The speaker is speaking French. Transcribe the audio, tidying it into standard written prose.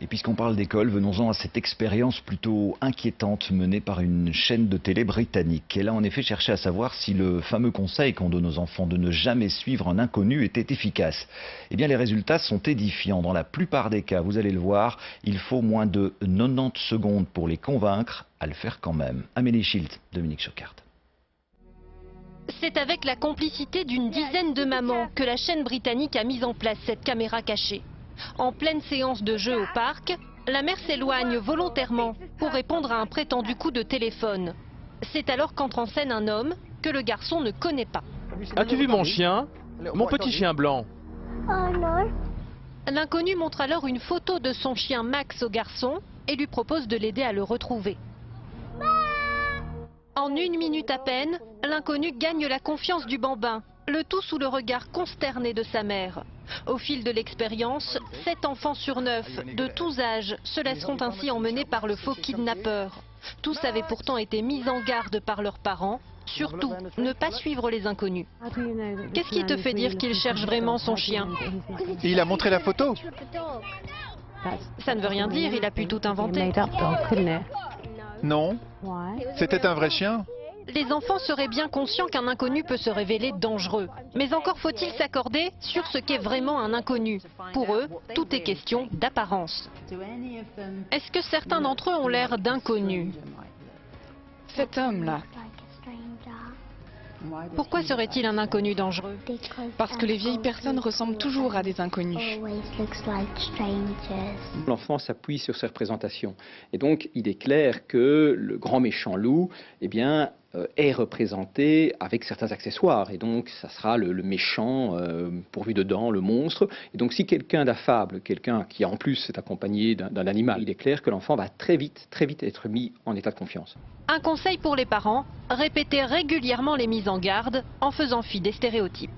Et puisqu'on parle d'école, venons-en à cette expérience plutôt inquiétante menée par une chaîne de télé britannique. Elle a en effet cherché à savoir si le fameux conseil qu'on donne aux enfants de ne jamais suivre un inconnu était efficace. Eh bien, les résultats sont édifiants. Dans la plupart des cas, vous allez le voir, il faut moins de 90 secondes pour les convaincre à le faire quand même. Amélie Schilt, Dominique Choquart. C'est avec la complicité d'une dizaine de mamans que la chaîne britannique a mis en place cette caméra cachée. En pleine séance de jeu au parc, la mère s'éloigne volontairement pour répondre à un prétendu coup de téléphone. C'est alors qu'entre en scène un homme que le garçon ne connaît pas. As-tu vu mon chien? Mon petit chien blanc. L'inconnu montre alors une photo de son chien Max au garçon et lui propose de l'aider à le retrouver. En 1 minute à peine, l'inconnu gagne la confiance du bambin, le tout sous le regard consterné de sa mère. Au fil de l'expérience, 7 enfants sur 9, de tous âges, se laisseront ainsi emmener par le faux kidnappeur. Tous avaient pourtant été mis en garde par leurs parents. Surtout, ne pas suivre les inconnus. Qu'est-ce qui te fait dire qu'il cherche vraiment son chien? Il a montré la photo. Ça ne veut rien dire, il a pu tout inventer. Non. C'était un vrai chien. Les enfants seraient bien conscients qu'un inconnu peut se révéler dangereux. Mais encore faut-il s'accorder sur ce qu'est vraiment un inconnu. Pour eux, tout est question d'apparence. Est-ce que certains d'entre eux ont l'air d'inconnus? Cet homme-là. Pourquoi serait-il un inconnu dangereux? Parce que les vieilles personnes ressemblent toujours à des inconnus. L'enfant s'appuie sur ses représentations. Et donc, il est clair que le grand méchant loup, eh bien, est représenté avec certains accessoires. Et donc, ça sera le méchant pourvu de dents, le monstre. Et donc, si quelqu'un d'affable, quelqu'un qui en plus est accompagné d'un animal, il est clair que l'enfant va très vite être mis en état de confiance. Un conseil pour les parents, répétez régulièrement les mises en garde en faisant fi des stéréotypes.